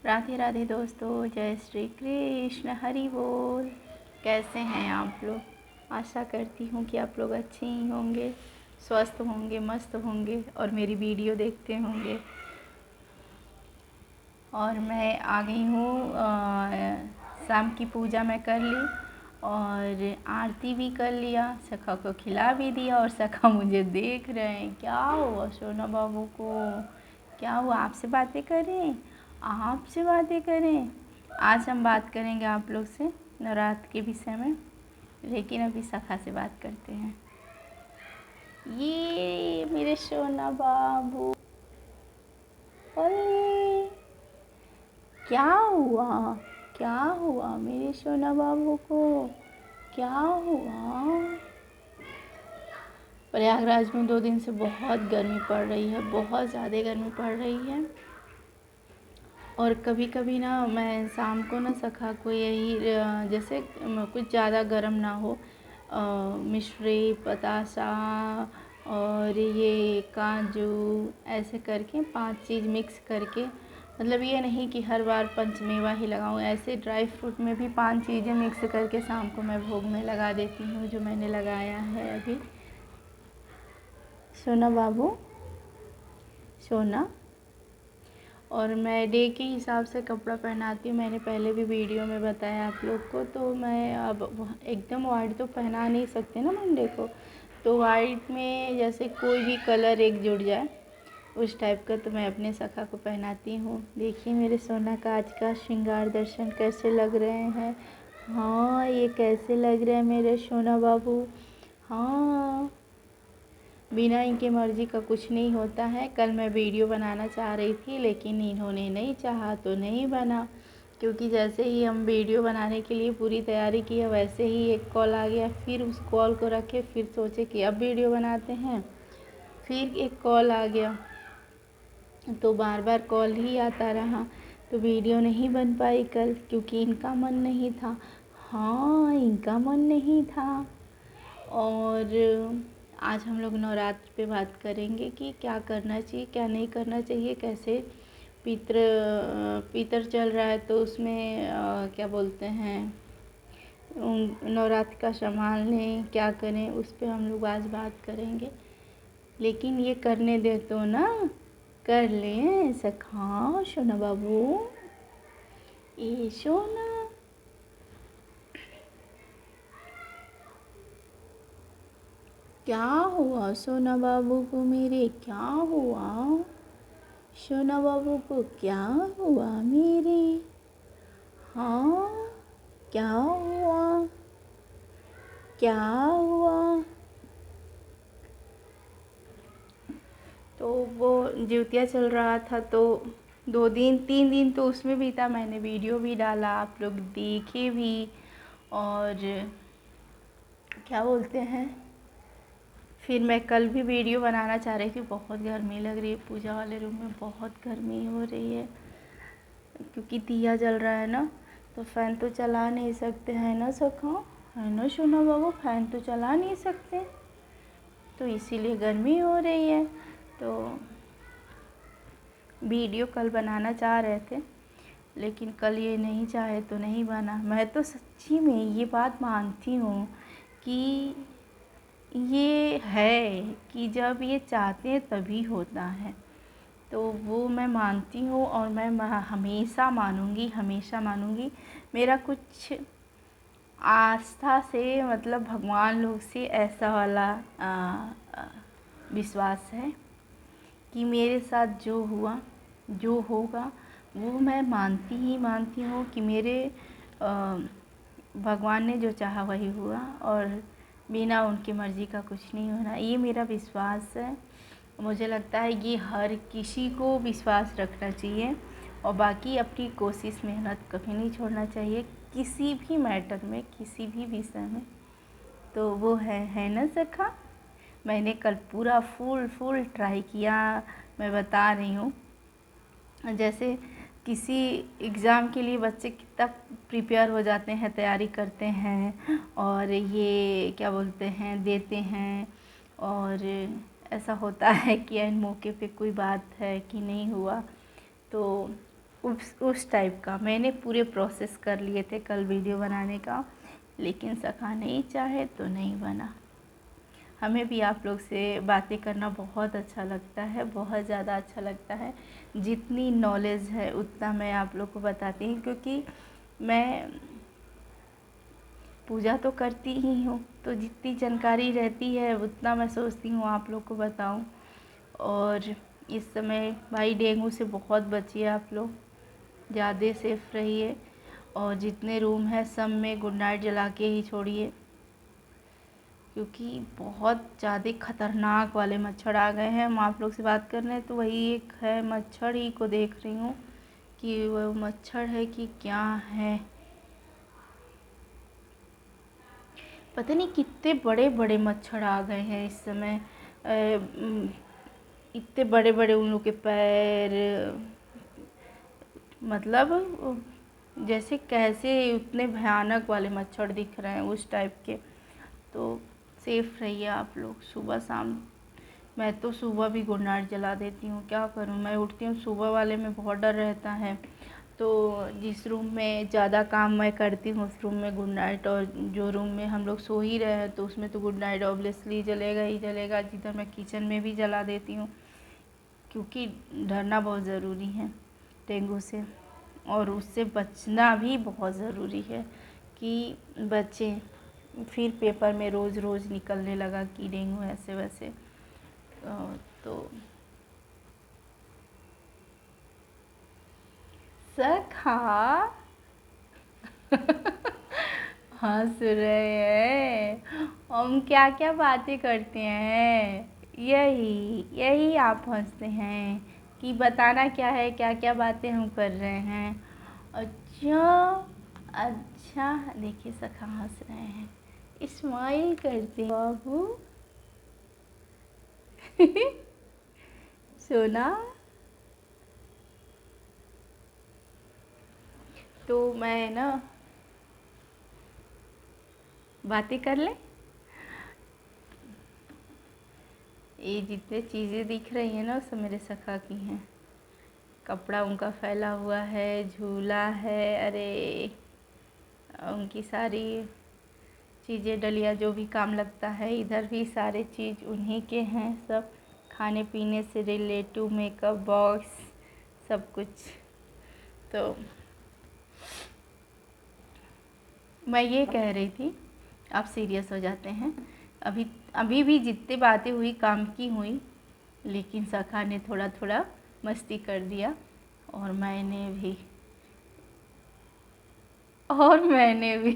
राधे राधे दोस्तों, जय श्री कृष्ण, हरि बोल। कैसे हैं आप लोग? आशा करती हूँ कि आप लोग अच्छे ही होंगे, स्वस्थ होंगे, मस्त होंगे और मेरी वीडियो देखते होंगे। और मैं आ गई हूँ, शाम की पूजा मैं कर ली और आरती भी कर लिया, सखा को खिला भी दिया और सखा मुझे देख रहे हैं। क्या हुआ सोना बाबू को? क्या हुआ? आपसे बातें करें, आपसे बातें करें। आज हम बात करेंगे आप लोग से नवरात्र के विषय में, लेकिन अभी सखा से बात करते हैं। ये मेरे सोना बाबू, अरे क्या हुआ? क्या हुआ मेरे सोना बाबू को? क्या हुआ? प्रयागराज में 2 दिन से बहुत गर्मी पड़ रही है, बहुत ज़्यादा गर्मी पड़ रही है। और कभी कभी ना मैं शाम को ना सखा को यही जैसे कुछ ज़्यादा गर्म ना हो, मिश्री, बतासा और ये काजू, ऐसे करके 5 चीज़ मिक्स करके, मतलब ये नहीं कि हर बार पंचमेवा ही लगाऊं, ऐसे ड्राई फ्रूट में भी 5 चीज़ें मिक्स करके शाम को मैं भोग में लगा देती हूँ, जो मैंने लगाया है अभी। सोना बाबू, सोना। और मैं डे के हिसाब से कपड़ा पहनाती हूँ। मैंने पहले भी वीडियो में बताया आप लोग को। तो मैं अब एकदम वाइट तो पहना नहीं सकते ना मंडे को, तो वाइट में जैसे कोई भी कलर एक जुड़ जाए उस टाइप का तो मैं अपने सखा को पहनाती हूँ। देखिए मेरे सोना का आज का श्रृंगार दर्शन कैसे लग रहे हैं। हाँ, ये कैसे लग रहे हैं मेरे सोना बाबू। हाँ, बिना इनके मर्ज़ी का कुछ नहीं होता है। कल मैं वीडियो बनाना चाह रही थी, लेकिन इन्होंने नहीं चाहा तो नहीं बना, क्योंकि जैसे ही हम वीडियो बनाने के लिए पूरी तैयारी की है, वैसे ही एक कॉल आ गया। फिर उस कॉल को रखे, फिर सोचे कि अब वीडियो बनाते हैं, फिर एक कॉल आ गया, तो बार बार कॉल ही आता रहा, तो वीडियो नहीं बन पाई कल, क्योंकि इनका मन नहीं था। हाँ, इनका मन नहीं था। और आज हम लोग नवरात्र पे बात करेंगे कि क्या करना चाहिए, क्या नहीं करना चाहिए, कैसे पितर चल रहा है तो उसमें क्या बोलते हैं, नवरात्र का संभाल लें, क्या करें, उस पे हम लोग आज बात करेंगे। लेकिन ये करने दे तो ना, कर लें सखा, सोना बाबू, ए सोना। क्या हुआ सोना बाबू को मेरे? क्या हुआ सोना बाबू को? क्या हुआ मेरे? हाँ, क्या हुआ? क्या हुआ? तो वो ज्योतिया चल रहा था, तो 2 दिन 3 दिन तो उसमें बीता। मैंने वीडियो भी डाला, आप लोग देखे भी। और क्या बोलते हैं, फिर मैं कल भी वीडियो बनाना चाह रही थी। बहुत गर्मी लग रही है, पूजा वाले रूम में बहुत गर्मी हो रही है, क्योंकि दिया जल रहा है ना, तो फ़ैन तो चला नहीं सकते हैं ना सखा, है ना सोना बाबू, फ़ैन तो चला नहीं सकते, तो इसीलिए गर्मी हो रही है। तो वीडियो कल बनाना चाह रहे थे, लेकिन कल ये नहीं चाहे तो नहीं बना। मैं तो सच्ची में ये बात मानती हूँ कि ये है कि जब ये चाहते हैं तभी होता है, तो वो मैं मानती हूँ और मैं हमेशा मानूंगी, हमेशा मानूंगी। मेरा कुछ आस्था से, मतलब भगवान लोग से ऐसा वाला विश्वास है कि मेरे साथ जो हुआ, जो होगा, वो मैं मानती ही मानती हूँ कि मेरे भगवान ने जो चाहा वही हुआ, और बिना उनकी मर्ज़ी का कुछ नहीं होना, ये मेरा विश्वास है। मुझे लगता है ये हर किसी को विश्वास रखना चाहिए, और बाकी अपनी कोशिश, मेहनत कभी नहीं छोड़ना चाहिए, किसी भी मैटर में, किसी भी विषय में। तो वो है ना सखा। मैंने कल पूरा फुल ट्राई किया, मैं बता रही हूँ। जैसे किसी एग्ज़ाम के लिए बच्चे कितना प्रिपेयर हो जाते हैं, तैयारी करते हैं और ये क्या बोलते हैं, देते हैं, और ऐसा होता है कि इन मौके पे कोई बात है कि नहीं हुआ, तो उस टाइप का मैंने पूरे प्रोसेस कर लिए थे कल वीडियो बनाने का, लेकिन सखा नहीं चाहे तो नहीं बना। हमें भी आप लोग से बातें करना बहुत अच्छा लगता है, बहुत ज़्यादा अच्छा लगता है। जितनी नॉलेज है उतना मैं आप लोग को बताती हूँ, क्योंकि मैं पूजा तो करती ही हूँ, तो जितनी जानकारी रहती है उतना मैं सोचती हूँ आप लोग को बताऊँ। और इस समय भाई डेंगू से बहुत बचिए आप लोग, ज़्यादा सेफ रहिए, और जितने रूम हैं सब में गुड नाइट जला के ही छोड़िए, क्योंकि बहुत ज़्यादा ख़तरनाक वाले मच्छर आ गए हैं। हम आप लोग से बात कर रहे हैं तो वही एक है, मच्छर ही को देख रही हूँ कि वो मच्छर है कि क्या है, पता नहीं कितने बड़े बड़े मच्छर आ गए हैं इस समय। इतने बड़े बड़े उन लोग के पैर, मतलब जैसे कैसे उतने भयानक वाले मच्छर दिख रहे हैं उस टाइप के। तो सेफ रहिए आप लोग सुबह शाम। मैं तो सुबह भी गुड नाइट जला देती हूँ, क्या करूँ, मैं उठती हूँ सुबह वाले में बहुत डर रहता है। तो जिस रूम में ज़्यादा काम मैं करती हूँ उस रूम में गुड नाइट, और जो रूम में हम लोग सो ही रहे हैं तो उसमें तो गुड नाइट ऑब्वियसली जलेगा ही जलेगा। जिधर मैं किचन में भी जला देती हूँ, क्योंकि डरना बहुत ज़रूरी है डेंगू से, और उससे बचना भी बहुत ज़रूरी है कि बचें। फिर पेपर में रोज़ रोज़ निकलने लगा कि डेंगू ऐसे वैसे, तो सखा हंस रहे हैं, हम क्या क्या बातें करते हैं, यही यही आप हंसते हैं कि बताना क्या है, क्या क्या बातें हम कर रहे हैं। अच्छा अच्छा, देखिए सखा हंस रहे हैं, स्माइल करते हैं बाबू। सोना, तो मैं ना बातें कर ले, ये जितने चीज़ें दिख रही हैं ना सब मेरे सखा की हैं। कपड़ा उनका फैला हुआ है, झूला है, अरे उनकी सारी चीज़ें, डलिया जो भी काम लगता है, इधर भी सारे चीज़ उन्हीं के हैं सब, खाने पीने से रिलेटिव, मेकअप बॉक्स, सब कुछ। तो मैं ये कह रही थी, आप सीरियस हो जाते हैं। अभी अभी भी जितनी बातें हुई काम की हुई, लेकिन सखा ने थोड़ा थोड़ा मस्ती कर दिया, और मैंने भी और मैंने भी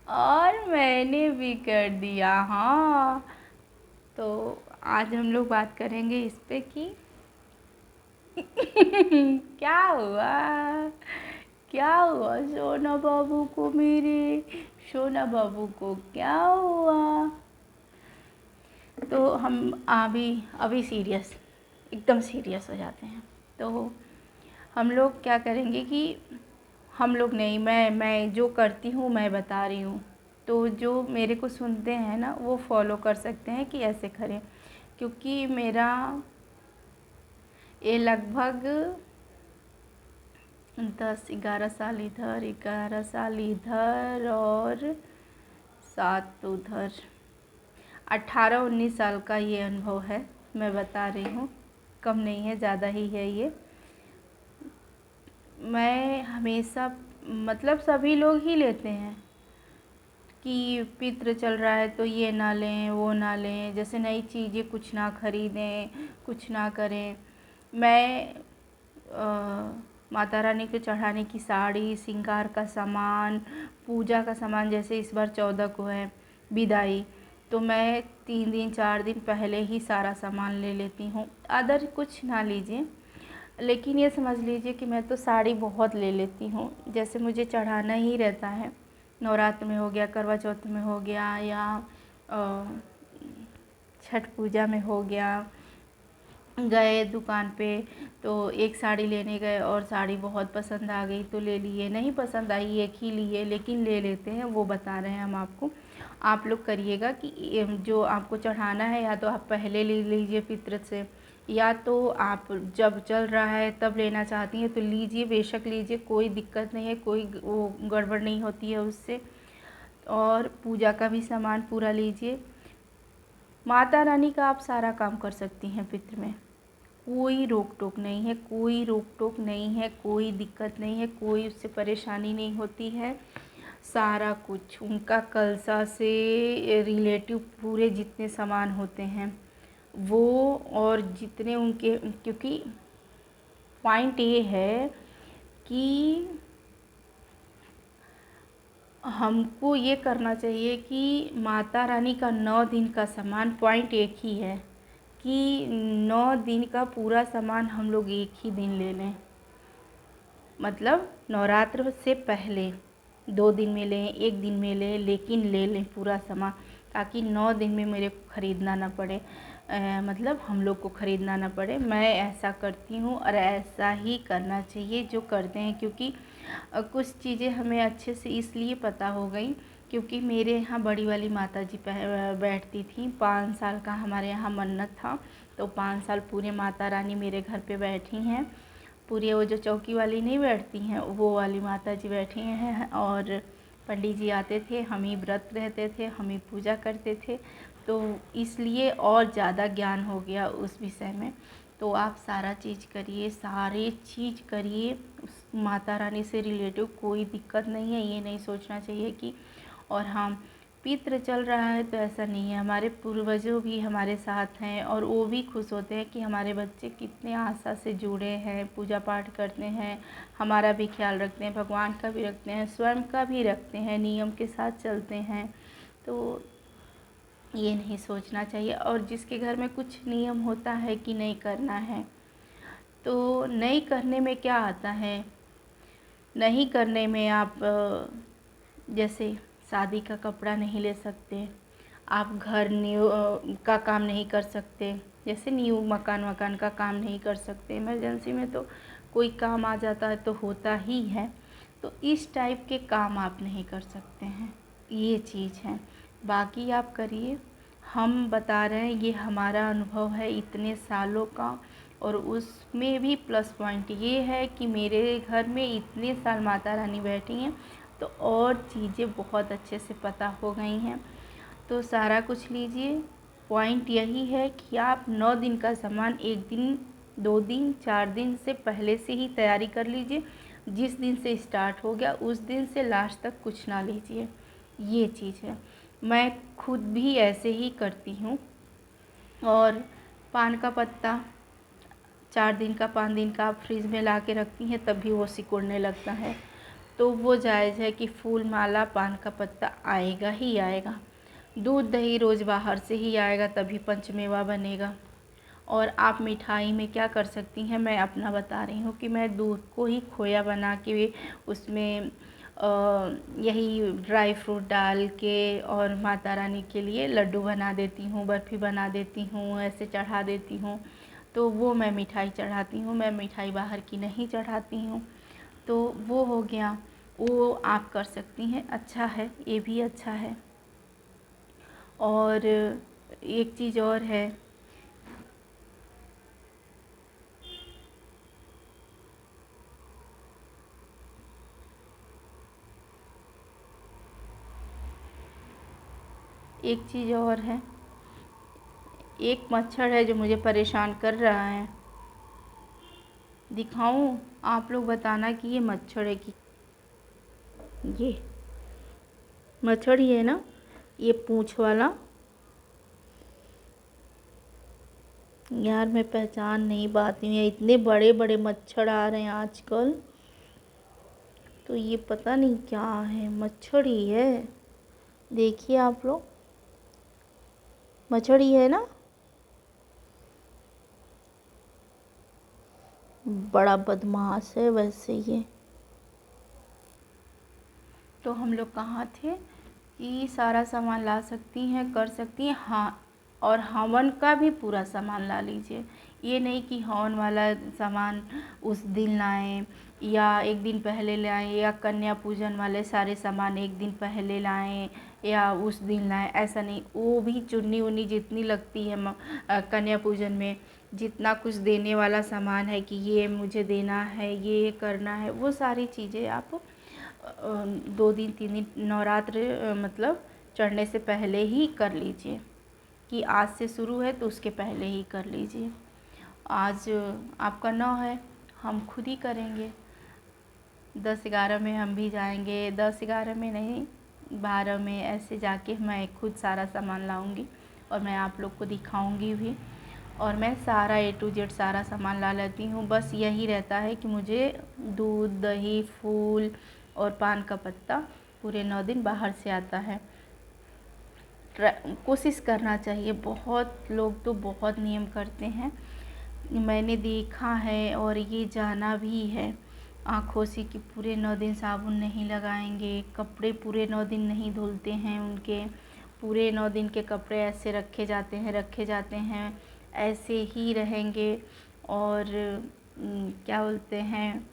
और मैंने भी कर दिया, हाँ। तो आज हम लोग बात करेंगे इस पे कि क्या हुआ, क्या हुआ सोना बाबू को, मेरे सोना बाबू को क्या हुआ। तो हम अभी अभी सीरियस, एकदम सीरियस हो जाते हैं। तो हम लोग क्या करेंगे कि हम लोग नहीं, मैं जो करती हूँ मैं बता रही हूँ, तो जो मेरे को सुनते हैं ना वो फॉलो कर सकते हैं कि ऐसे करें, क्योंकि मेरा ये लगभग 10-11 साल इधर, 11 साल इधर, और 7 उधर, 18-19 साल का ये अनुभव है। मैं बता रही हूँ, कम नहीं है, ज़्यादा ही है ये। मैं हमेशा, मतलब सभी लोग ही लेते हैं कि पितृ चल रहा है तो ये ना लें वो ना लें, जैसे नई चीज़ें कुछ ना खरीदें, कुछ ना करें। मैं माता रानी को चढ़ाने की साड़ी, श्रृंगार का सामान, पूजा का सामान, जैसे इस बार 14 को है विदाई, तो मैं 3 दिन 4 दिन पहले ही सारा सामान ले लेती हूँ। अदर कुछ ना लीजिए, लेकिन ये समझ लीजिए कि मैं तो साड़ी बहुत ले लेती हूँ, जैसे मुझे चढ़ाना ही रहता है। नवरात्र में हो गया, करवा चौथ में हो गया, या छठ पूजा में हो गया, गए दुकान पे तो एक साड़ी लेने गए और साड़ी बहुत पसंद आ गई तो ले लिए, नहीं पसंद आई एक ही लिए, लेकिन ले लेते हैं, वो बता रहे हैं हम आपको। आप लोग करिएगा कि जो आपको चढ़ाना है या तो आप पहले ले लीजिए पितृ से, या तो आप जब चल रहा है तब लेना चाहती हैं तो लीजिए, बेशक लीजिए, कोई दिक्कत नहीं है, कोई वो गड़बड़ नहीं होती है उससे। और पूजा का भी सामान पूरा लीजिए। माता रानी का आप सारा काम कर सकती हैं पितृ में, कोई रोक टोक नहीं है, कोई रोक टोक नहीं है, कोई दिक्कत नहीं है, कोई उससे परेशानी नहीं होती है। सारा कुछ उनका कलसा से रिलेटिव पूरे जितने सामान होते हैं वो, और जितने उनके, क्योंकि पॉइंट ये है कि हमको ये करना चाहिए कि माता रानी का 9 दिन का सामान, पॉइंट एक ही है कि 9 दिन का पूरा सामान हम लोग एक ही दिन ले लें। मतलब नवरात्र से पहले 2 दिन में लें, 1 दिन में लें, लेकिन ले लें पूरा सामान, ताकि 9 दिन में मेरे को ख़रीदना ना पड़े, मतलब हम लोग को ख़रीदना ना पड़े। मैं ऐसा करती हूँ और ऐसा ही करना चाहिए जो करते हैं, क्योंकि कुछ चीज़ें हमें अच्छे से इसलिए पता हो गई क्योंकि मेरे यहाँ बड़ी वाली माता जी बैठती थी। 5 साल का हमारे यहाँ मन्नत था, तो 5 साल पूरे माता रानी मेरे घर पे बैठी हैं। पूरी वो जो चौकी वाली नहीं बैठती हैं, वो वाली माता जी बैठी हैं। और पंडित जी आते थे, हम ही व्रत रहते थे, हम ही पूजा करते थे, तो इसलिए और ज़्यादा ज्ञान हो गया उस विषय में। तो आप सारा चीज़ करिए, सारे चीज़ करिए, उस माता रानी से रिलेटिव कोई दिक्कत नहीं है। ये नहीं सोचना चाहिए कि, और हम पितृ चल रहा है तो ऐसा नहीं है, हमारे पूर्वजों भी हमारे साथ हैं और वो भी खुश होते हैं कि हमारे बच्चे कितने आस्था से जुड़े हैं, पूजा पाठ करते हैं, हमारा भी ख्याल रखते हैं, भगवान का भी रखते हैं, स्वयं का भी रखते हैं, नियम के साथ चलते हैं। तो ये नहीं सोचना चाहिए। और जिसके घर में कुछ नियम होता है कि नहीं करना है, तो नहीं करने में क्या आता है, नहीं करने में आप जैसे शादी का कपड़ा नहीं ले सकते, आप घर न्यू का काम नहीं कर सकते, जैसे न्यू मकान का काम नहीं कर सकते, इमरजेंसी में तो कोई काम आ जाता है तो होता ही है, तो इस टाइप के काम आप नहीं कर सकते हैं, ये चीज़ है। बाकी आप करिए, हम बता रहे हैं, ये हमारा अनुभव है इतने सालों का। और उसमें भी प्लस पॉइंट ये है कि मेरे घर में इतने साल माता रानी बैठी हैं, तो और चीज़ें बहुत अच्छे से पता हो गई हैं। तो सारा कुछ लीजिए, पॉइंट यही है कि आप 9 दिन का सामान 1 दिन, 2 दिन, 4 दिन से पहले से ही तैयारी कर लीजिए। जिस दिन से स्टार्ट हो गया उस दिन से लास्ट तक कुछ ना लीजिए, ये चीज़ है। मैं खुद भी ऐसे ही करती हूँ। और पान का पत्ता 4 दिन का, 5 दिन का आप फ्रिज में ला के रखती हैं, तब भी वो सिकुड़ने लगता है, तो वो जायज़ है कि फूल माला पान का पत्ता आएगा ही आएगा। दूध दही रोज़ बाहर से ही आएगा, तभी पंचमेवा बनेगा। और आप मिठाई में क्या कर सकती हैं, मैं अपना बता रही हूँ कि मैं दूध को ही खोया बना के उसमें यही ड्राई फ्रूट डाल के और माता रानी के लिए लड्डू बना देती हूँ, बर्फ़ी बना देती हूँ, ऐसे चढ़ा देती हूँ। तो वो मैं मिठाई चढ़ाती हूँ, मैं मिठाई बाहर की नहीं चढ़ाती हूँ। तो वो हो गया, वो आप कर सकती हैं, अच्छा है, ये भी अच्छा है। और एक चीज़ और है, एक चीज़ और है, एक मच्छर है जो मुझे परेशान कर रहा है। दिखाऊं? आप लोग बताना कि ये मच्छर है कि, ये मच्छर ही है ना, ये पूंछ वाला। यार मैं पहचान नहीं पाती हूँ, इतने बड़े बड़े मच्छर आ रहे हैं आजकल, तो ये पता नहीं क्या है, मच्छर ही है। देखिए आप लोग, मच्छर ही है ना, बड़ा बदमाश है वैसे ये। तो हम लोग कहाँ थे कि सारा सामान ला सकती हैं, कर सकती हैं, हाँ। और हवन का भी पूरा सामान ला लीजिए, ये नहीं कि हवन वाला सामान उस दिन लाएं या 1 दिन पहले लाएं, या कन्या पूजन वाले सारे सामान 1 दिन पहले लाएं या उस दिन लाएं, ऐसा नहीं। वो भी चुन्नी उन्नी जितनी लगती है कन्या पूजन में, जितना कुछ देने वाला सामान है कि ये मुझे देना है, ये करना है, वो सारी चीज़ें आप 2 दिन 3 दिन नवरात्र मतलब चढ़ने से पहले ही कर लीजिए, कि आज से शुरू है तो उसके पहले ही कर लीजिए। आज आपका 9 है, हम खुद ही करेंगे। 10-11 में हम भी जाएंगे, 10-11 में नहीं 12 में ऐसे जाके मैं खुद सारा सामान लाऊंगी और मैं आप लोग को दिखाऊंगी भी। और मैं सारा A to Z सारा सामान ला लेती हूँ। बस यही रहता है कि मुझे दूध, दही, फूल और पान का पत्ता पूरे 9 दिन बाहर से आता है। कोशिश करना चाहिए। बहुत लोग तो बहुत नियम करते हैं, मैंने देखा है और ये जाना भी है आँखों से कि पूरे 9 दिन साबुन नहीं लगाएंगे, कपड़े पूरे 9 दिन नहीं धुलते हैं उनके, पूरे 9 दिन के कपड़े ऐसे रखे जाते हैं, ऐसे ही रहेंगे। और क्या बोलते हैं,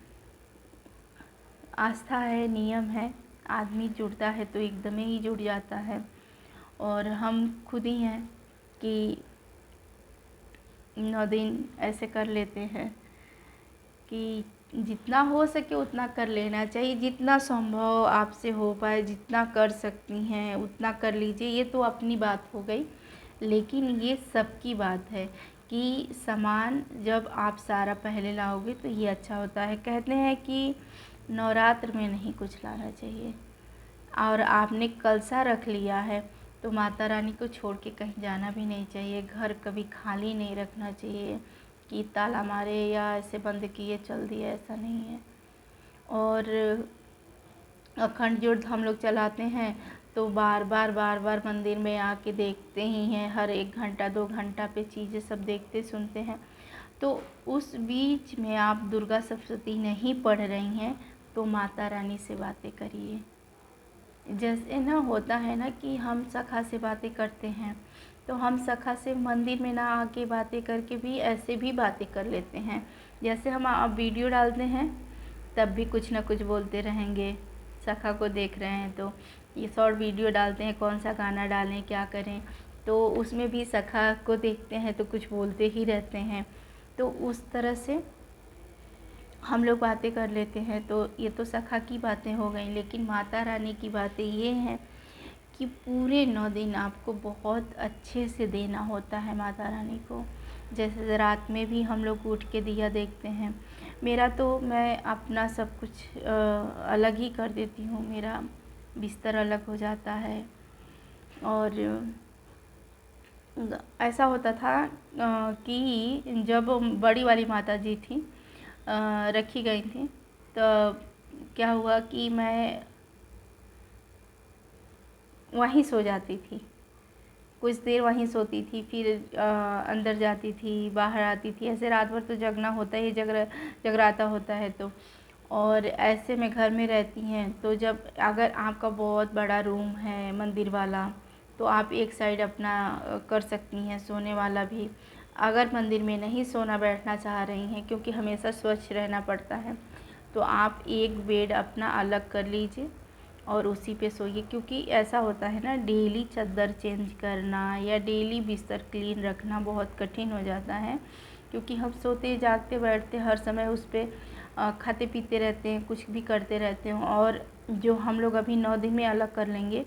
आस्था है, नियम है, आदमी जुड़ता है तो एकदम ही जुड़ जाता है। और हम खुद ही हैं कि 9 दिन ऐसे कर लेते हैं कि जितना हो सके उतना कर लेना चाहिए, जितना संभव आपसे हो पाए, जितना कर सकती हैं उतना कर लीजिए। ये तो अपनी बात हो गई, लेकिन ये सबकी बात है कि सामान जब आप सारा पहले लाओगे तो ये अच्छा होता है। कहते हैं कि नवरात्र में नहीं कुछ लाना चाहिए, और आपने कलसा रख लिया है तो माता रानी को छोड़ के कहीं जाना भी नहीं चाहिए। घर कभी खाली नहीं रखना चाहिए कि ताला मारे या ऐसे बंद किए चल दिए, ऐसा नहीं है। और अखंड ज्योत हम लोग चलाते हैं तो बार बार मंदिर में आके देखते ही हैं, हर 1 घंटा 2 घंटा पे चीज़ें सब देखते सुनते हैं। तो उस बीच में आप दुर्गा सप्तशती नहीं पढ़ रही हैं तो माता रानी से बातें करिए। जैसे ना होता है ना कि हम सखा से बातें करते हैं, तो हम सखा से मंदिर में ना आके बातें करके भी ऐसे भी बातें कर लेते हैं। जैसे हम आप वीडियो डालते हैं तब भी कुछ ना कुछ बोलते रहेंगे, सखा को देख रहे हैं तो ये शॉर्ट वीडियो डालते हैं, कौन सा गाना डालें, क्या करें, तो उसमें भी सखा को देखते हैं तो कुछ बोलते ही रहते हैं। तो उस तरह से हम लोग बातें कर लेते हैं। तो ये तो सखा की बातें हो गई, लेकिन माता रानी की बातें ये हैं कि पूरे 9 दिन आपको बहुत अच्छे से देना होता है माता रानी को। जैसे रात में भी हम लोग उठ के दिया देखते हैं। मेरा तो मैं अपना सब कुछ अलग ही कर देती हूँ, मेरा बिस्तर अलग हो जाता है। और ऐसा होता था कि जब बड़ी वाली माता जी थी रखी गई थी, तो क्या हुआ कि मैं वहीं सो जाती थी, कुछ देर वहीं सोती थी, फिर अंदर जाती थी, बाहर आती थी, ऐसे रात भर तो जगना होता ही, जगराता होता है तो। और ऐसे में घर में रहती हैं तो जब अगर आपका बहुत बड़ा रूम है मंदिर वाला तो आप एक साइड अपना कर सकती हैं, सोने वाला भी। अगर मंदिर में नहीं सोना बैठना चाह रही हैं क्योंकि हमेशा स्वच्छ रहना पड़ता है, तो आप एक बेड अपना अलग कर लीजिए और उसी पे सोइए। क्योंकि ऐसा होता है ना, डेली चादर चेंज करना या डेली बिस्तर क्लीन रखना बहुत कठिन हो जाता है, क्योंकि हम सोते जागते बैठते हर समय उस पर खाते पीते रहते हैं, कुछ भी करते रहते हैं। और जो हम लोग अभी 9 दिन में अलग कर लेंगे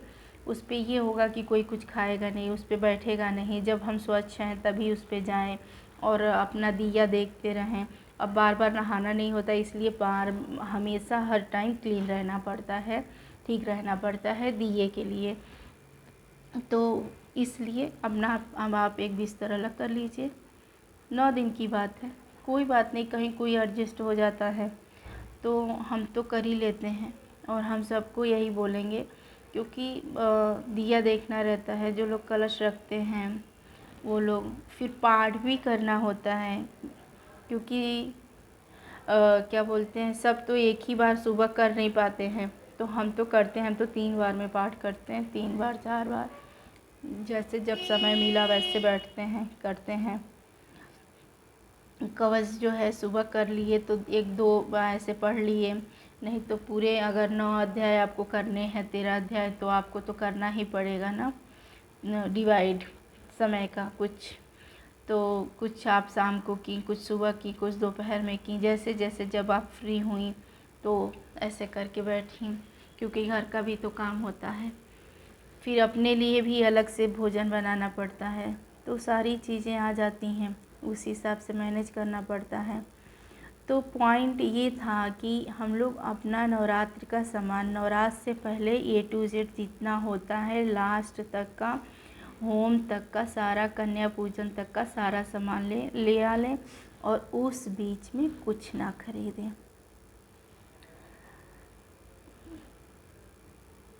उस पर ये होगा कि कोई कुछ खाएगा नहीं, उस पर बैठेगा नहीं। जब हम स्वच्छ हैं तभी उस पर जाएँ और अपना दिया देखते रहें। अब बार बार नहाना नहीं होता, इसलिए हमेशा हर टाइम क्लीन रहना पड़ता है, ठीक रहना पड़ता है दिए के लिए। तो इसलिए अब आप एक बिस्तर अलग कर लीजिए। 9 दिन की बात है, कोई बात नहीं, कहीं कोई एडजस्ट हो जाता है तो हम तो कर ही लेते हैं। और हम सबको यही बोलेंगे, क्योंकि दिया देखना रहता है। जो लोग कलश रखते हैं वो लोग फिर पाठ भी करना होता है, क्योंकि क्या बोलते हैं, सब तो एक ही बार सुबह कर नहीं पाते हैं, तो हम तो करते हैं, हम तो 3 बार में पाठ करते हैं, 3 बार 4 बार, जैसे जब समय मिला वैसे बैठते हैं करते हैं। कवच जो है सुबह कर लिए तो 1-2 ऐसे पढ़ लिए, नहीं तो पूरे अगर 9 अध्याय आपको करने हैं, 13 अध्याय, तो आपको तो करना ही पड़ेगा ना, डिवाइड समय का कुछ। तो कुछ आप शाम को की, कुछ सुबह की, कुछ दोपहर में की, जैसे जैसे जब आप फ्री हुई तो ऐसे करके बैठी, क्योंकि घर का भी तो काम होता है, फिर अपने लिए भी अलग से भोजन बनाना पड़ता है, तो सारी चीज़ें आ जाती हैं, उस हिसाब से मैनेज करना पड़ता है। तो पॉइंट ये था कि हम लोग अपना नवरात्र का सामान, नवरात्र से पहले A to Z जितना होता है, लास्ट तक का, होम तक का सारा, कन्या पूजन तक का सारा सामान ले आ लें, और उस बीच में कुछ ना खरीदें।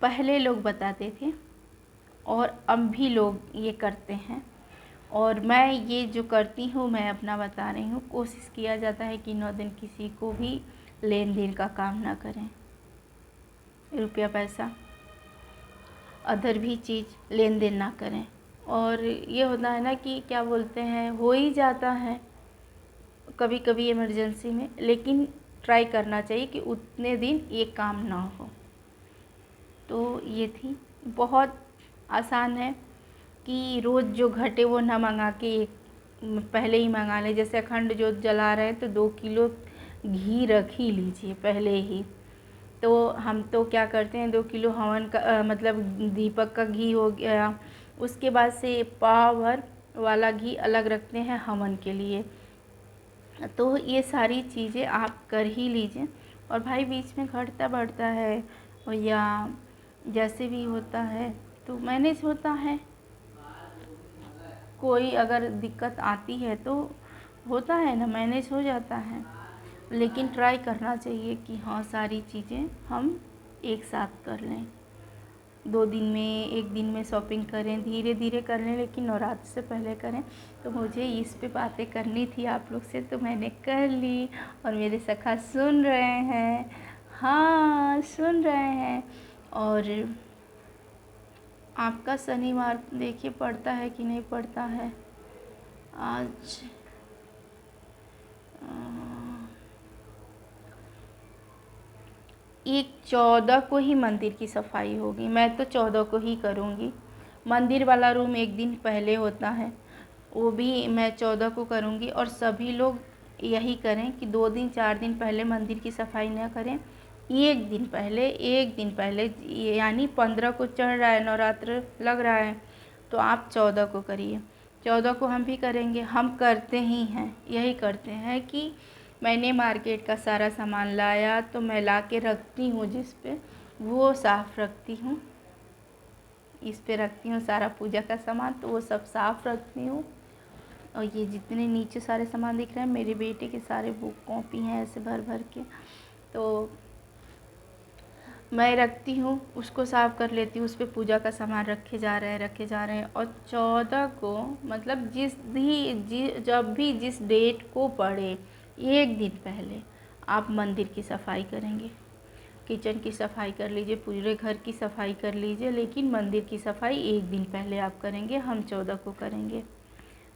पहले लोग बताते थे और अब भी लोग ये करते हैं, और मैं ये जो करती हूँ मैं अपना बता रही हूँ। कोशिश किया जाता है कि 9 दिन किसी को भी लेन देन का काम ना करें, रुपया पैसा अदर भी चीज़ लेन देन ना करें। और ये होता है ना कि क्या बोलते हैं, हो ही जाता है कभी कभी इमरजेंसी में, लेकिन ट्राई करना चाहिए कि उतने दिन ये काम ना हो। तो ये थी, बहुत आसान है कि रोज़ जो घटे वो ना मंगा के पहले ही मंगा लें। जैसे अखंड जोत जला रहे हैं तो 2 किलो घी रख ही लीजिए पहले ही। तो हम तो क्या करते हैं, 2 किलो हवन का मतलब दीपक का घी हो गया, उसके बाद से पाव भर वाला घी अलग रखते हैं हवन के लिए। तो ये सारी चीज़ें आप कर ही लीजिए। और भाई बीच में घटता बढ़ता है और या जैसे भी होता है तो मैनेज होता है। कोई अगर दिक्कत आती है तो होता है ना, मैनेज हो जाता है। लेकिन ट्राई करना चाहिए कि हाँ सारी चीज़ें हम एक साथ कर लें, 2 दिन में, 1 दिन में शॉपिंग करें, धीरे धीरे कर लें, लेकिन नवरात्र से पहले करें। तो मुझे इस पे बातें करनी थी आप लोग से, तो मैंने कर ली। और मेरे सखा सुन रहे हैं, हाँ सुन रहे हैं। और आपका शनिवार देखिए पड़ता है कि नहीं पड़ता है। आज 14 को ही मंदिर की सफाई होगी। मैं तो 14 को ही करूँगी। मंदिर वाला रूम 1 दिन पहले होता है, वो भी मैं 14 को करूँगी। और सभी लोग यही करें कि 2 दिन 4 दिन पहले मंदिर की सफाई ना करें, 1 दिन पहले, 1 दिन पहले, यानी 15 को चढ़ रहा है, नवरात्र लग रहा है, तो आप 14 को करिए। 14 को हम भी करेंगे, हम करते ही हैं, यही करते हैं कि मैंने मार्केट का सारा सामान लाया तो मैं ला के रखती हूँ, जिस पे वो साफ़ रखती हूँ, इस पे रखती हूँ सारा पूजा का सामान, तो वो सब साफ़ रखती हूँ। और ये जितने नीचे सारे सामान दिख रहे हैं मेरे बेटे के सारे बुक कॉपी हैं ऐसे भर भर के, तो मैं रखती हूँ, उसको साफ़ कर लेती हूँ। उस पर पूजा का सामान रखे जा रहे हैं। और 14 को मतलब जब भी जिस डेट को पड़े 1 दिन पहले आप मंदिर की सफाई करेंगे, किचन की सफाई कर लीजिए, पूरे घर की सफाई कर लीजिए, लेकिन मंदिर की सफाई 1 दिन पहले आप करेंगे। हम 14 को करेंगे।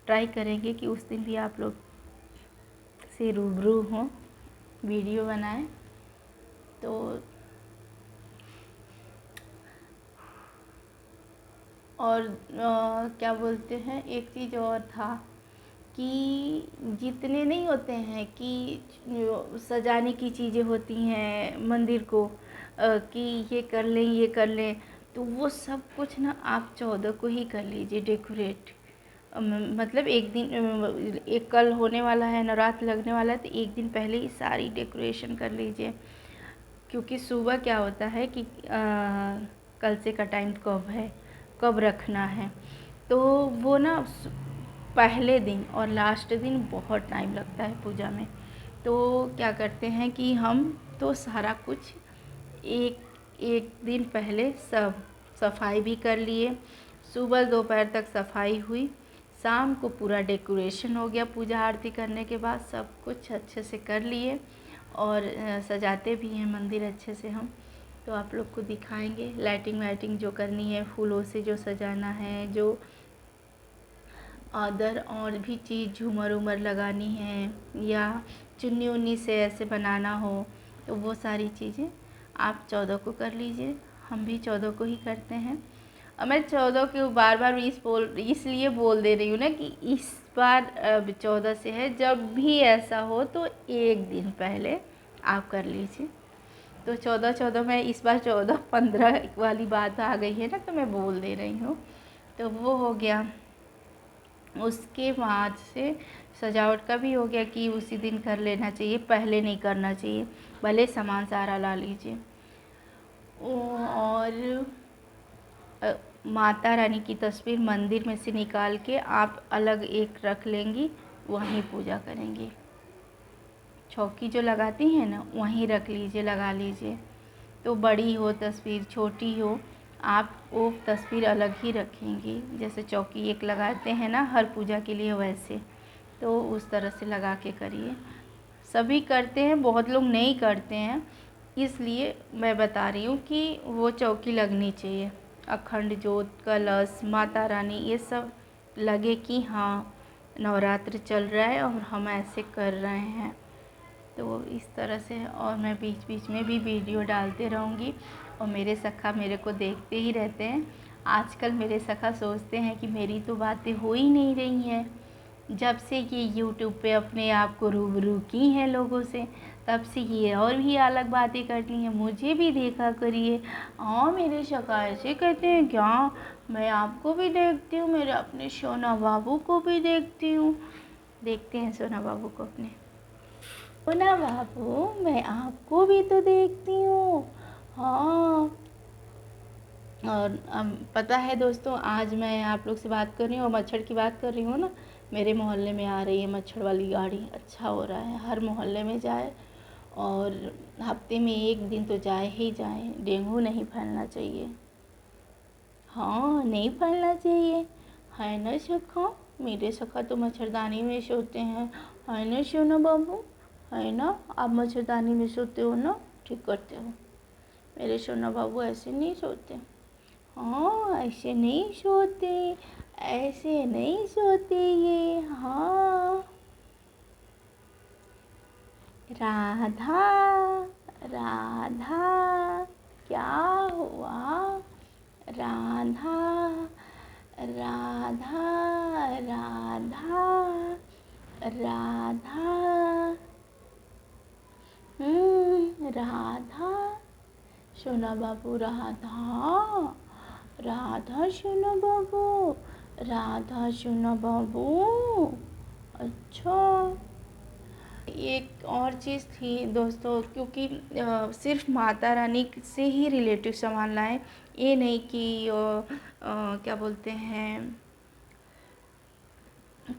ट्राई करेंगे कि उस दिन भी आप लोग से रूबरू हों, वीडियो बनाएं। तो और क्या बोलते हैं, एक चीज़ और था कि जितने नहीं होते हैं कि सजाने की चीज़ें होती हैं मंदिर को, कि ये कर लें, तो वो सब कुछ ना आप 14 को ही कर लीजिए डेकोरेट। मतलब 1 दिन, एक कल होने वाला है, नवरात्र लगने वाला है, तो 1 दिन पहले ही सारी डेकोरेशन कर लीजिए। क्योंकि सुबह क्या होता है कि कल से का टाइम कब है, कब रखना है, तो वो ना पहले दिन और लास्ट दिन बहुत टाइम लगता है पूजा में। तो क्या करते हैं कि हम तो सारा कुछ एक दिन पहले सब सफाई भी कर लिए, सुबह दोपहर तक सफाई हुई, शाम को पूरा डेकोरेशन हो गया। पूजा आरती करने के बाद सब कुछ अच्छे से कर लिए, और सजाते भी हैं मंदिर अच्छे से हम, तो आप लोग को दिखाएंगे। लाइटिंग वाइटिंग जो करनी है, फूलों से जो सजाना है, जो अदर और भी चीज़ झूमर उमर लगानी है, या चुन्नी उन्नी से ऐसे बनाना हो, तो वो सारी चीज़ें आप 14 को कर लीजिए। हम भी 14 को ही करते हैं। और मैं 14 को बार बार इसलिए बोल दे रही हूँ ना कि इस बार 14 से है, जब भी ऐसा हो तो एक दिन पहले आप कर लीजिए। तो 14 में इस बार 14-15 वाली बात आ गई है ना, तो मैं बोल दे रही हूँ। तो वो हो गया। उसके बाद से सजावट का भी हो गया कि उसी दिन कर लेना चाहिए, पहले नहीं करना चाहिए, भले सामान सारा ला लीजिए। और माता रानी की तस्वीर मंदिर में से निकाल के आप अलग एक रख लेंगी, वहीं पूजा करेंगी। चौकी जो लगाती हैं ना, वहीं रख लीजिए, लगा लीजिए। तो बड़ी हो तस्वीर, छोटी हो, आप वो तस्वीर अलग ही रखेंगी। जैसे चौकी एक लगाते हैं ना हर पूजा के लिए, वैसे तो उस तरह से लगा के करिए। सभी करते हैं, बहुत लोग नहीं करते हैं, इसलिए मैं बता रही हूँ कि वो चौकी लगनी चाहिए। अखंड ज्योत, कलश, माता रानी, ये सब लगे कि हाँ नवरात्र चल रहा है और हम ऐसे कर रहे हैं। तो इस तरह से, और मैं बीच बीच में भी वीडियो डालते रहूँगी। और मेरे सखा मेरे को देखते ही रहते हैं। आजकल मेरे सखा सोचते हैं कि मेरी तो बातें हो ही नहीं रही हैं। जब से ये यूट्यूब पे अपने आप को रूबरू की हैं लोगों से, तब से ये और भी अलग बातें करती हैं। मुझे भी देखा करिए। हाँ, मेरे सखा ऐसे कहते हैं क्या? मैं आपको भी देखती हूँ, मेरे अपने सोना बाबू को भी देखती हूँ। देखते हैं सोना बाबू को अपने। सोना बाबू, मैं आपको भी तो देखती हूँ। हाँ। और पता है दोस्तों, आज मैं आप लोग से बात कर रही हूँ और मच्छर की बात कर रही हूँ ना, मेरे मोहल्ले में आ रही है मच्छर वाली गाड़ी। अच्छा हो रहा है, हर मोहल्ले में जाए और हफ्ते में एक दिन तो जाए ही जाए। डेंगू नहीं फैलना चाहिए। हाँ, नहीं फैलना चाहिए, है ना सखा? मेरे सखा तो मच्छरदानी में सोते हैं, है ना सोना बाबू? है ना? आप मच्छरदानी में सोते हो ना? ठीक करते हो। मेरे सोना बाबू ऐसे नहीं सोते। हाँ, ऐसे नहीं सोते, ऐसे नहीं सोते ये। हाँ। राधा, राधा, क्या हुआ? राधा, राधा, राधा, राधा, राधा, सोना बाबू, राधा, राधा सोना बाबू, राधा सोना बाबू। अच्छा, एक और चीज़ थी दोस्तों, क्योंकि सिर्फ माता रानी से ही रिलेटिव सामान लाएं। ये नहीं कि क्या बोलते हैं,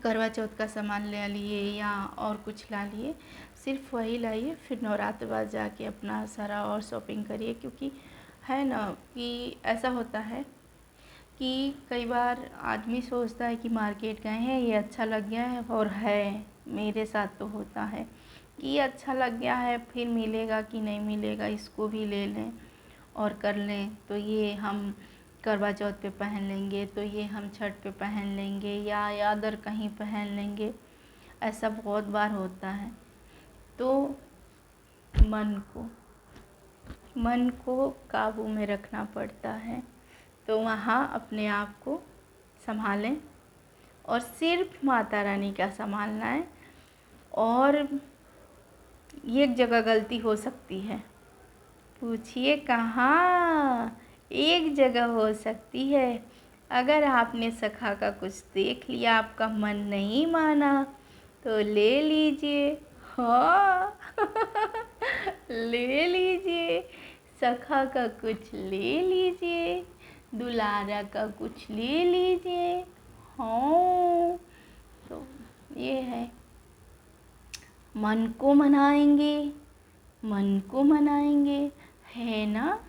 करवा चौथ का सामान ले लिए या और कुछ ला लिए। सिर्फ वही लाइए, फिर नवरात्र बाद जाके अपना सारा और शॉपिंग करिए। क्योंकि है ना कि ऐसा होता है कि कई बार आदमी सोचता है कि मार्केट गए हैं, ये अच्छा लग गया है, और है, मेरे साथ तो होता है कि अच्छा लग गया है, फिर मिलेगा कि नहीं मिलेगा, इसको भी ले लें और कर लें। तो ये हम करवा चौथ पे पहन लेंगे, तो ये हम छठ पे पहन लेंगे, या अदर कहीं पहन लेंगे। ऐसा बहुत बार होता है। तो मन को काबू में रखना पड़ता है। तो वहाँ अपने आप को संभालें और सिर्फ माता रानी का सामान लाएं। और एक जगह गलती हो सकती है, पूछिए कहाँ? एक जगह हो सकती है। अगर आपने सखा का कुछ देख लिया, आपका मन नहीं माना, तो ले लीजिए। हाँ ले लीजिए, सखा का कुछ ले लीजिए, दुलारा का कुछ ले लीजिए। हाँ, तो ये है, मन को मनाएंगे, मन को मनाएंगे, है ना?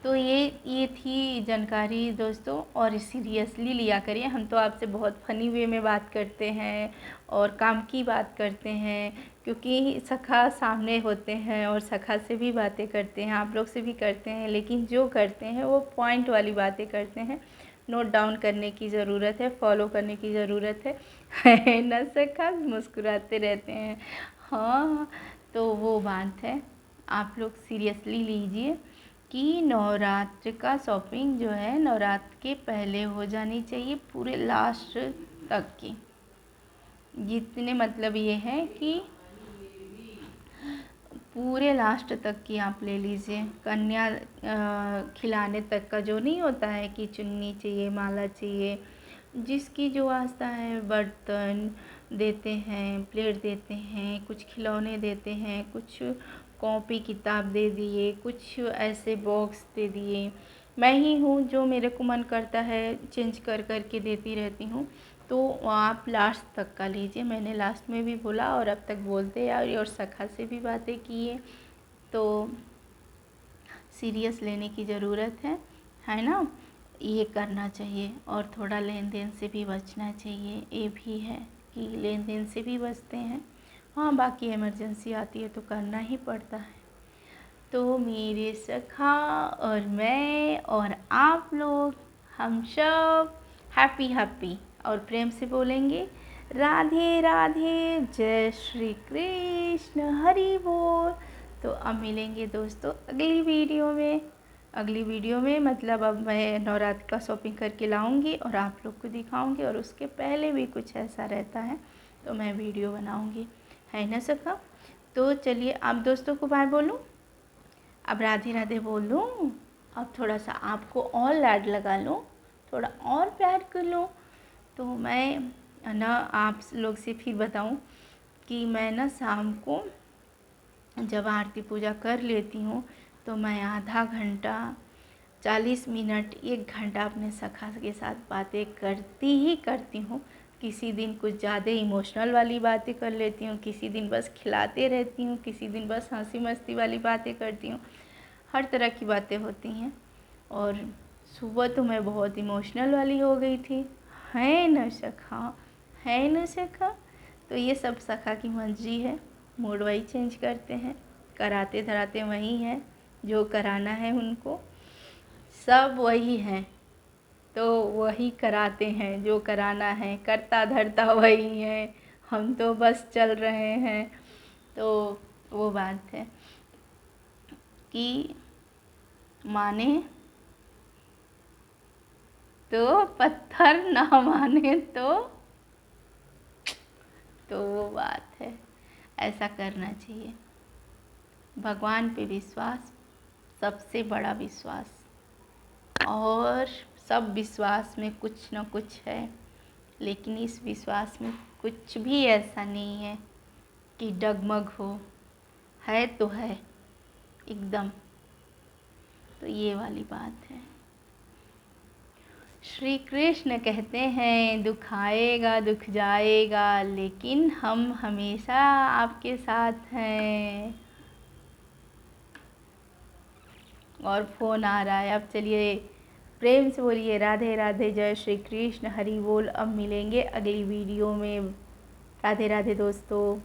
तो ये थी जानकारी दोस्तों, और सीरियसली लिया करिए। हम तो आपसे बहुत फ़नी वे में बात करते हैं और काम की बात करते हैं, क्योंकि सखा सामने होते हैं और सखा से भी बातें करते हैं, आप लोग से भी करते हैं, लेकिन जो करते हैं वो पॉइंट वाली बातें करते हैं। नोट डाउन करने की ज़रूरत है, फॉलो करने की ज़रूरत है ना सखा? मुस्कुराते रहते हैं। हाँ, तो वो बात है, आप लोग सीरियसली लीजिए कि नवरात्र का शॉपिंग जो है नवरात्र के पहले हो जानी चाहिए, पूरे लास्ट तक की। जितने मतलब ये है कि पूरे लास्ट तक की आप ले लीजिए, कन्या खिलाने तक का जो नहीं होता है कि चुन्नी चाहिए, माला चाहिए, जिसकी जो आस्था है, बर्तन देते हैं, प्लेट देते हैं, कुछ खिलौने देते हैं, कुछ कॉपी किताब दे दिए, कुछ ऐसे बॉक्स दे दिए। मैं ही हूँ जो मेरे को मन करता है चेंज कर कर के देती रहती हूँ। तो आप लास्ट तक का लीजिए, मैंने लास्ट में भी बोला और अब तक बोलते आ रही और सखा से भी बातें किए, तो सीरियस लेने की ज़रूरत है ना। ये करना चाहिए और थोड़ा लेन देन से भी बचना चाहिए। ये भी है कि लेन देन से भी बचते हैं, हाँ बाकी इमरजेंसी आती है तो करना ही पड़ता है। तो मेरे सखा और मैं और आप लोग, हम सब हैप्पी हैप्पी और प्रेम से बोलेंगे राधे राधे, जय श्री कृष्ण, हरि बोल। तो अब मिलेंगे दोस्तों अगली वीडियो में। अगली वीडियो में मतलब अब मैं नवरात्र का शॉपिंग करके लाऊंगी और आप लोग को दिखाऊंगी, और उसके पहले भी कुछ ऐसा रहता है तो मैं वीडियो बनाऊंगी, है ना सखा। तो चलिए आप दोस्तों को बाय बोलूँ, अब राधे राधे बोल लूँ, अब थोड़ा सा आपको और लाड लगा लूँ, थोड़ा और प्यार कर लूँ। तो मैं ना आप लोग से फिर बताऊँ कि मैं ना शाम को जब आरती पूजा कर लेती हूँ तो मैं आधा घंटा 40 मिनट 1 घंटा अपने सखा के साथ बातें करती ही करती हूँ। किसी दिन कुछ ज़्यादा इमोशनल वाली बातें कर लेती हूँ, किसी दिन बस खिलाते रहती हूँ, किसी दिन बस हंसी मस्ती वाली बातें करती हूँ, हर तरह की बातें होती हैं। और सुबह तो मैं बहुत इमोशनल वाली हो गई थी, है न सखा, है न सखा। तो ये सब सखा की मर्जी है, मूड वही चेंज करते हैं, कराते धराते वही हैं, जो कराना है उनको सब वही हैं, तो वही कराते हैं, जो कराना है करता धरता वही है, हम तो बस चल रहे हैं। तो वो बात है कि माने तो पत्थर, ना माने तो वो बात है, ऐसा करना चाहिए। भगवान पे विश्वास सबसे बड़ा विश्वास, और सब विश्वास में कुछ न कुछ है, लेकिन इस विश्वास में कुछ भी ऐसा नहीं है कि डगमग हो, है तो है एकदम। तो ये वाली बात है। श्री कृष्ण कहते हैं दुख आएगा दुख जाएगा, लेकिन हम हमेशा आपके साथ हैं। और फ़ोन आ रहा है, अब चलिए प्रेम से बोलिए राधे राधे, जय श्री कृष्ण, हरि बोल। अब मिलेंगे अगली वीडियो में। राधे राधे दोस्तों।